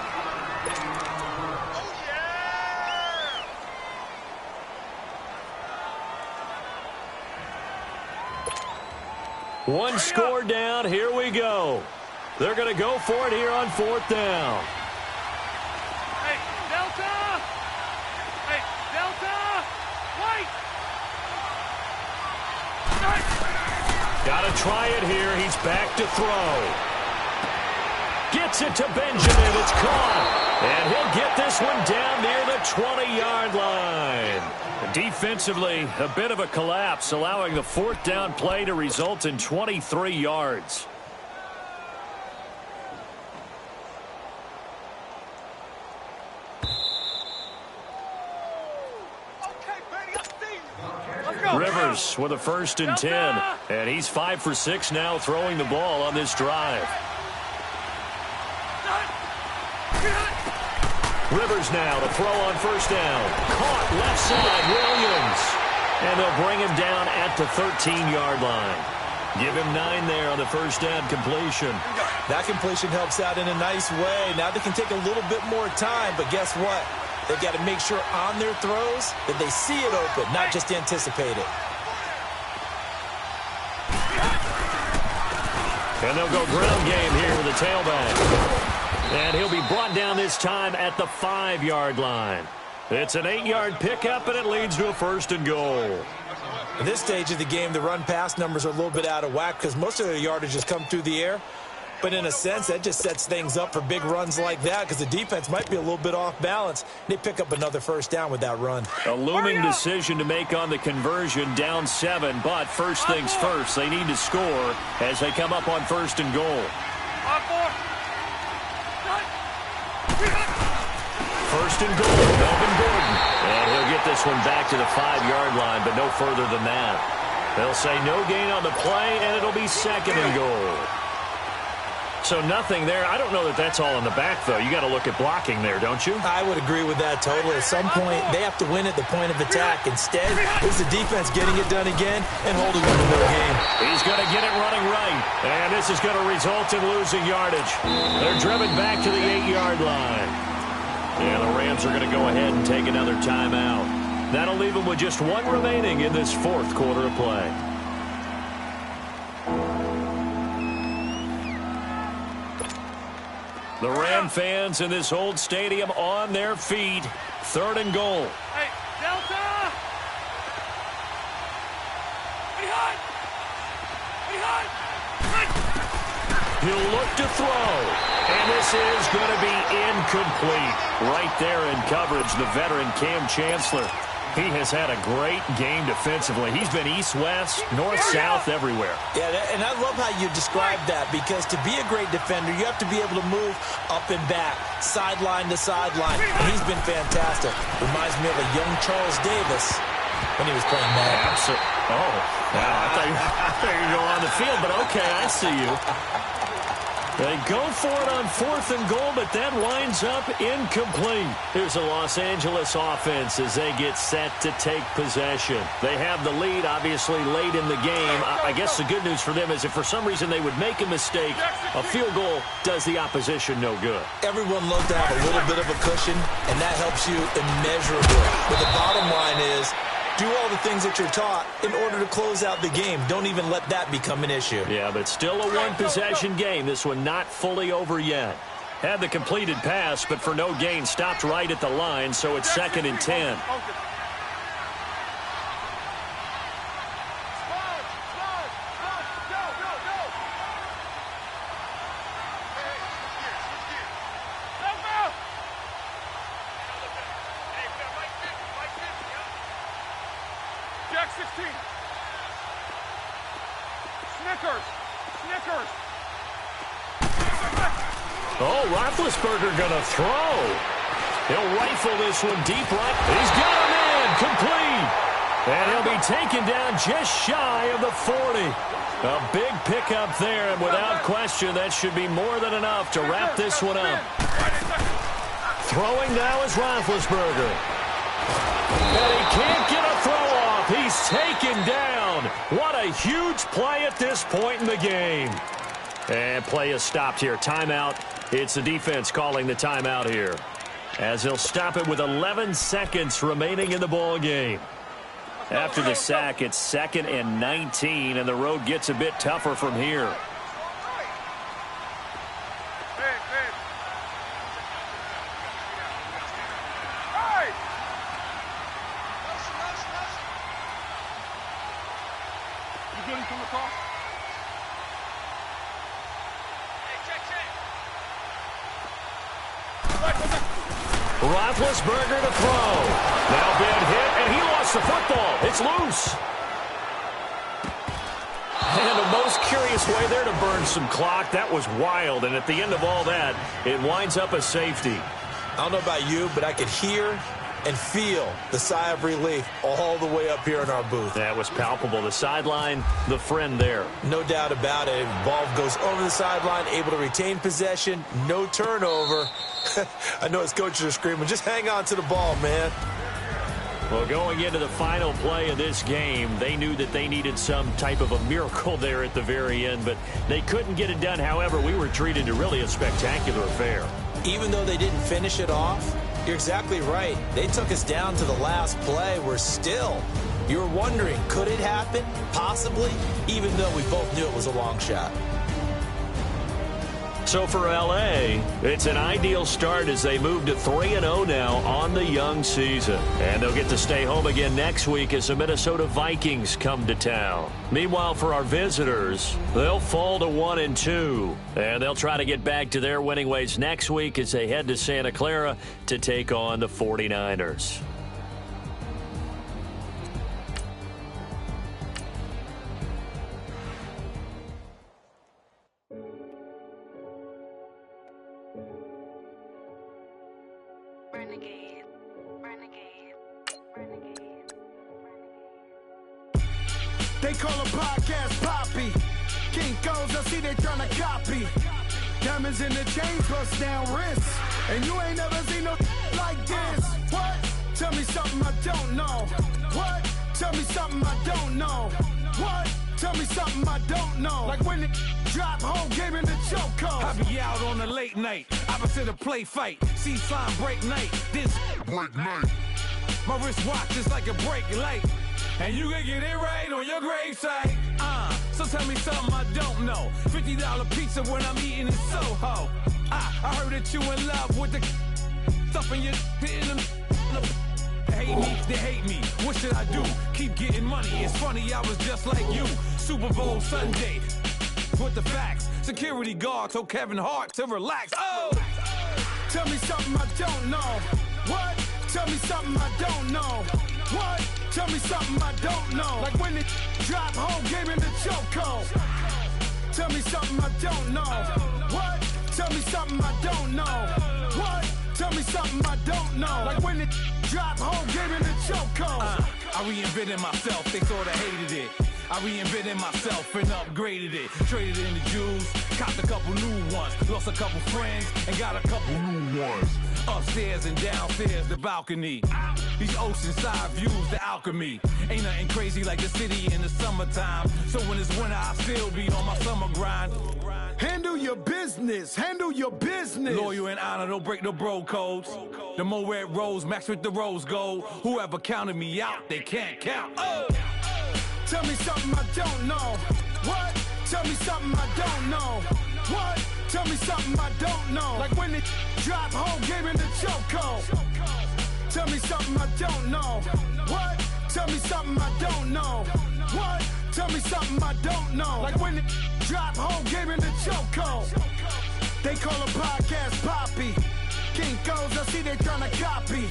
One score down. Here we go. They're going to go for it here on 4th down. Hey, Delta! Hey, Delta! Wait! Got to try it here. He's back to throw. Gets it to Benjamin. It's caught. And he'll get this one down near the 20-yard line. Defensively, a bit of a collapse, allowing the 4th down play to result in 23 yards. Rivers with a 1st and 10. And he's 5 for 6 now throwing the ball on this drive. Rivers now to throw on 1st down. Caught left side, Williams. And they'll bring him down at the 13-yard line. Give him 9 there on the 1st down completion. That completion helps out in a nice way. Now they can take a little bit more time, but guess what? They've got to make sure on their throws that they see it open, not just anticipate it. And they'll go ground game here with the tailback. And he'll be brought down this time at the 5-yard line. It's an 8-yard pickup, and it leads to a 1st and goal. At this stage of the game, the run-pass numbers are a little bit out of whack because most of their yardage has come through the air. But in a sense, that just sets things up for big runs like that because the defense might be a little bit off balance. They pick up another 1st down with that run. A looming decision to make on the conversion, down 7. But first things first, they need to score as they come up on 1st and goal. 1st and goal, Melvin Gordon. And he'll get this one back to the 5-yard line, but no further than that. They'll say no gain on the play, and it'll be 2nd and goal. So nothing there. I don't know that that's all in the back, though. You got to look at blocking there, don't you? I would agree with that totally. At some point, they have to win at the point of attack. Instead, it's the defense getting it done again and holding them to no game. He's going to get it running right. And this is going to result in losing yardage. They're driven back to the 8-yard line. And the Rams are going to go ahead and take another timeout. That'll leave them with just 1 remaining in this 4th quarter of play. The Ram fans in this old stadium on their feet. 3rd and goal. Hey, Delta! Behind! He'll look to throw. And this is going to be incomplete. Right there in coverage, the veteran Cam Chancellor. He has had a great game defensively. He's been east-west, north-south, everywhere. Yeah, and I love how you described that because to be a great defender, you have to be able to move up and back, sideline to sideline. And he's been fantastic. Reminds me of a young Charles Davis when he was playing Madden. Absolutely. Oh, wow. I thought you were going on the field, but okay, I see you. They go for it on 4th and goal, but that winds up incomplete. Here's the Los Angeles offense as they get set to take possession. They have the lead, obviously, late in the game. I guess the good news for them is if for some reason they would make a mistake, a field goal does the opposition no good. Everyone loves to have a little bit of a cushion, and that helps you immeasurably. But the bottom line is, do all the things that you're taught in order to close out the game. Don't even let that become an issue. Yeah, but still a 1-possession game. This one not fully over yet. Had the completed pass, but for no gain, stopped right at the line, so it's 2nd and 10. Jack 16. Snickers. Oh, Roethlisberger going to throw. He'll rifle this one deep right. He's got him in. Complete. And he'll be taken down just shy of the 40. A big pickup there, and without question, that should be more than enough to wrap this one up. Throwing now is Rnfl. And he can't get a throw off. He's taken down. What a huge play at this point in the game. And play is stopped here. Timeout. It's the defense calling the timeout here, as they'll stop it with 11 seconds remaining in the ball game. After the sack, it's 2nd and 19, and the road gets a bit tougher from here. Rnfl to throw. Now bad hit, and he lost the football. It's loose. And the most curious way there to burn some clock. That was wild, and at the end of all that, it winds up a safety. I don't know about you, but I could hear and feel the sigh of relief all the way up here in our booth. That was palpable. The sideline, the friend there. No doubt about it. Ball goes over the sideline, able to retain possession, no turnover. I know his coaches are screaming, just hang on to the ball, man. Well, going into the final play of this game, they knew that they needed some type of a miracle there at the very end, but they couldn't get it done. However, we were treated to really a spectacular affair. Even though they didn't finish it off, you're exactly right. They took us down to the last play. You were wondering, could it happen? Possibly, even though we both knew it was a long shot. So for L.A., it's an ideal start as they move to 3-0 now on the young season. And they'll get to stay home again next week as the Minnesota Vikings come to town. Meanwhile, for our visitors, they'll fall to 1-2. And they'll try to get back to their winning ways next week as they head to Santa Clara to take on the 49ers. They call a podcast Poppy. Kinkos, I see they tryna copy. Diamonds in the chain, bust down wrists. And you ain't never seen no like this. What? Tell me something I don't know. What? Tell me something I don't know. What? Tell me something I don't know. Like when it drop, whole game in the chokehold. I be out on a late night, opposite a play fight. See sign break night, this break night. My wristwatch is like a brake light. And you can get it right on your gravesite. So tell me something I don't know. $50 pizza when I'm eating in Soho. I heard that you in love with the stuff in your in them. Hate me, they hate me. What should I do? Keep getting money. It's funny, I was just like you. Super Bowl Sunday. With the facts. Security guard told Kevin Hart to relax. Oh! Tell me something I don't know. What? Tell me something I don't know. What? Tell me something I don't know. Like when it drop, whole game in the chokehold. Tell me something I don't know. What? Tell me something I don't know. What? Tell me something I don't know. Like when it drop, whole game in the chokehold. I reinvented myself, they sorta hated it. I reinvented myself and upgraded it. Traded in the Jews, copped a couple new ones. Lost a couple friends and got a couple new ones. Upstairs and downstairs, the balcony. These oceanside views, the alchemy. Ain't nothing crazy like the city in the summertime. So when it's winter, I still be on my summer grind. Handle your business, handle your business. Loyal and honor, don't break no bro codes. The more red rose, match with the rose gold. Whoever counted me out, they can't count. Oh! Tell me something I don't know. What? Tell me something I don't know. What? Tell me something I don't know. Like when it drop, whole game in the chokehold. Tell me something I don't know. What? Tell me something I don't know. What? Tell me something I don't know. Like when it drop, whole game in the chokehold. They call a podcast Poppy. Kinkos, I see they tryna copy.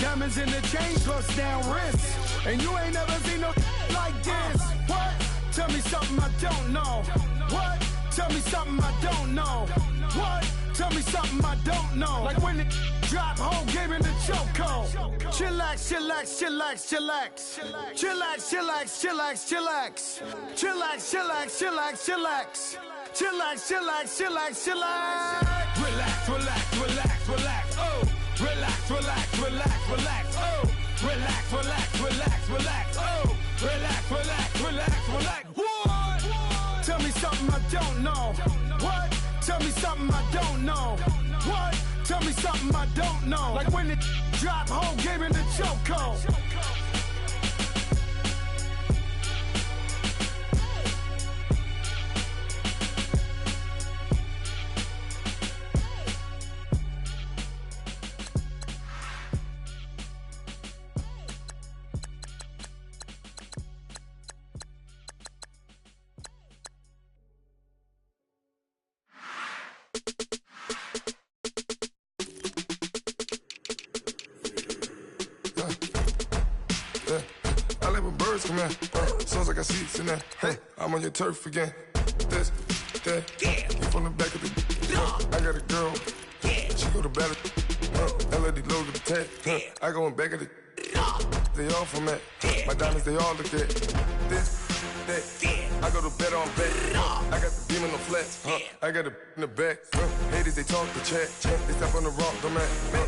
Diamonds in the chain, bust down wrists. And you ain't never seen no like this. What? Tell me something I don't know. What? Tell me something I don't know. What? Tell me something I don't know. Like when it drop, whole game in the chokehold. Chillax, chillax, chillax, chillax. Chillax, chillax, chillax, chillax. Chillax, chillax, chillax, chillax. Chillax, chillax, chillax, chillax. Relax, relax, relax, relax. Oh! Relax, relax, relax, relax. Oh! Relax, relax, relax, relax. Oh! Relax, relax, relax, relax. What? Tell me something I don't know. me something I don't know. What? Tell me something I don't know. Like when it drop, whole game in the chokehold. I like when birds come in. Sounds like I seats in there. Hey, I'm on your turf again. This, that, you from the back of the. I got a girl. She go to battle. LOD logo the tag. I go in back of the. They all from that. My diamonds, they all look at. This, that. I go to bed on bed. I got the beam in the flats. I got it in the back. Haters, they talk the chat. They step on the rock, don't matter.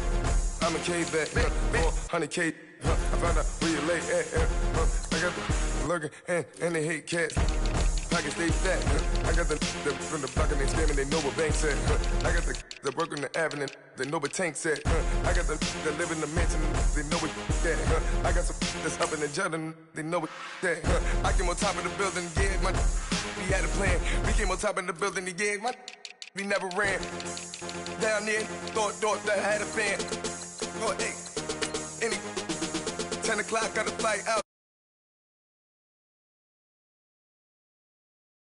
I'm a cave back. 400K. I found out where you lay at. I got the lurking and they hate cats. Pockets stay fat. I got the from the block and they spamming, they know what banks at. I got the work on the avenue, they know what tanks at. I got the live in the mansion, they know what that. I got some that's up in the Jordan, they know what that. I came on top of the building, yeah, my we had a plan. We came on top of the building, yeah, my we never ran. Down there, thought that I had a fan. Oh, hey, any 10 o'clock, got a flight out.